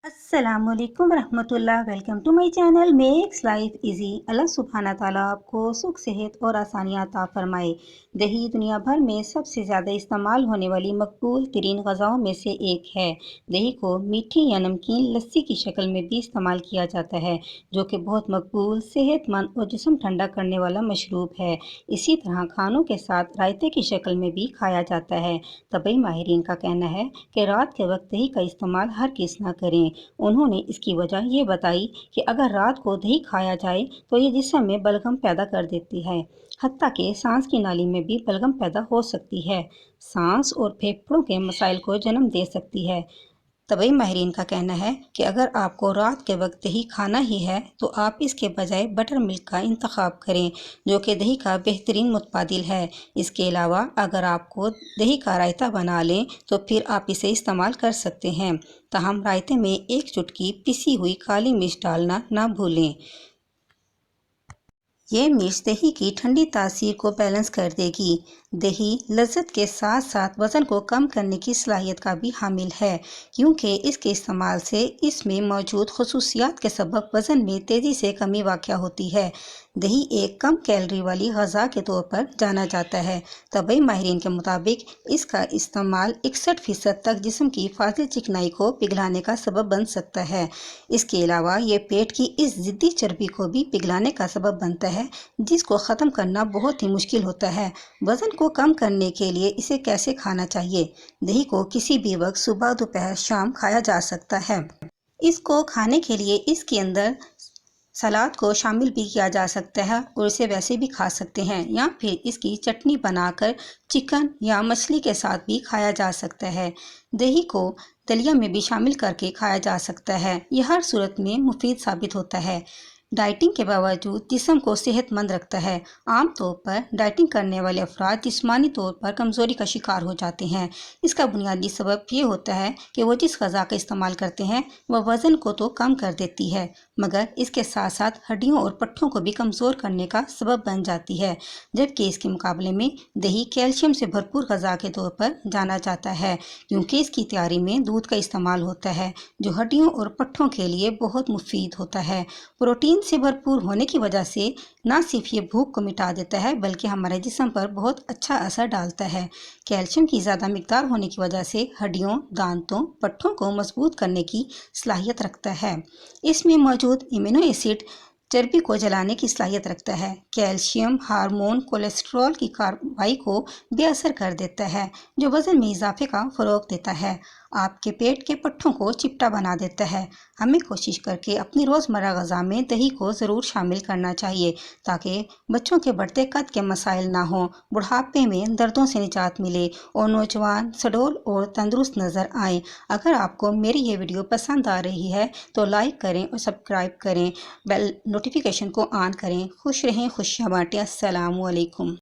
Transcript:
अस्सलाम वालेकुम रहमतुल्लाह। Welcome to my channel makes life easy. अल्लाह सुब्हाना ताला आपको सुख सेहत और आसानियाँ अता फरमाए। दही दुनिया भर में सबसे ज़्यादा इस्तेमाल होने वाली मकबूल तरीन ग़ज़ाओं में से एक है। दही को मीठी या नमकीन लस्सी की शक्ल में भी इस्तेमाल किया जाता है, जो कि बहुत मकबूल, सेहतमंद और जिस्म ठंडा करने वाला मशरूब है। इसी तरह खानों के साथ रायते की शक्ल में भी खाया जाता है। तबी माहिरीन का कहना है कि रात के वक्त दही का इस्तेमाल हरगिज़ ना करें। उन्होंने इसकी वजह ये बताई कि अगर रात को दही खाया जाए तो ये जिस्म में बलगम पैदा कर देती है, हत्ता कि सांस की नाली में भी बलगम पैदा हो सकती है, सांस और फेफड़ों के मसाइल को जन्म दे सकती है। तबी माहिरीन का कहना है कि अगर आपको रात के वक्त दही खाना ही है तो आप इसके बजाय बटर मिल्क का इंतखाब करें, जो कि दही का बेहतरीन मुतबादिल है। इसके अलावा अगर आपको दही का रायता बना लें तो फिर आप इसे इस्तेमाल कर सकते हैं। ताहम रायते में एक चुटकी पिसी हुई काली मिर्च डालना ना भूलें। ये मिर्च दही की ठंडी तासीर को बैलेंस कर देगी। दही लज़्ज़त के साथ साथ वज़न को कम करने की सलाहियत का भी हामिल है, क्योंकि इसके इस्तेमाल से इसमें मौजूद खसूसियात के सबब वज़न में तेज़ी से कमी वाक़या होती है। दही एक कम कैलोरी वाली ग़ज़ा के तौर पर जाना जाता है। तबी माहिरीन के मुताबिक इसका इस्तेमाल 61% तक जिस्म की फाजिल चिकनाई को पिघलाने का सबब बन सकता है। इसके अलावा ये पेट की इस ज़िद्दी चर्बी को भी पिघलाने का सबब बनता है, जिसको ख़त्म करना बहुत ही मुश्किल होता है। वज़न को कम करने के लिए इसे कैसे खाना चाहिए? दही को किसी भी वक्त सुबह, दोपहर, शाम खाया जा सकता है। इसको खाने के लिए इसके अंदर सलाद को शामिल भी किया जा सकता है और इसे वैसे भी खा सकते हैं, या फिर इसकी चटनी बनाकर चिकन या मछली के साथ भी खाया जा सकता है। दही को दलिया में भी शामिल करके खाया जा सकता है। यह हर सूरत में मुफीद साबित होता है। डाइटिंग के बावजूद जिस्म को सेहतमंद रखता है। आमतौर पर डाइटिंग करने वाले अफराद जिस्मानी तौर पर कमज़ोरी का शिकार हो जाते हैं। इसका बुनियादी सबब ये होता है कि वो जिस ग़ज़ा का इस्तेमाल करते हैं वह वज़न को तो कम कर देती है, मगर इसके साथ साथ हड्डियों और पट्ठों को भी कमज़ोर करने का सबब बन जाती है। जबकि इसके मुकाबले में दही कैल्शियम से भरपूर ग़ज़ा के तौर पर जाना जाता है, क्योंकि इसकी तैयारी में दूध का इस्तेमाल होता है, जो हड्डियों और पट्ठों के लिए बहुत मुफीद होता है। प्रोटीन से भरपूर होने की वजह से न सिर्फ ये भूख को मिटा देता है, बल्कि हमारे जिस्म पर बहुत अच्छा असर डालता है। कैल्शियम की ज़्यादा मिकदार होने की वजह से हड्डियों, दांतों, पट्ठों को मजबूत करने की सलाहियत रखता है। इसमें मौजूद इम्यूनो एसिड चर्बी को जलाने की सलाहियत रखता है। कैल्शियम हार्मोन कोलेस्ट्रॉल की कार्रवाई को बेअसर कर देता है, जो वज़न में इजाफे का फ़रोग देता है। आपके पेट के पट्ठों को चिपटा बना देता है। हमें कोशिश करके अपनी रोज़मर्रा ग़ज़ा में दही को ज़रूर शामिल करना चाहिए, ताकि बच्चों के बढ़ते कद के मसाइल ना हों, बुढ़ापे में दर्दों से निजात मिले और नौजवान सडोल और तंदुरुस्त नज़र आएँ। अगर आपको मेरी ये वीडियो पसंद आ रही है तो लाइक करें और सब्सक्राइब करें, बेल नोटिफिकेशन को ऑन करें। खुश रहें, खुशियाँ बाँटें। अस्सलामु अलैकुम।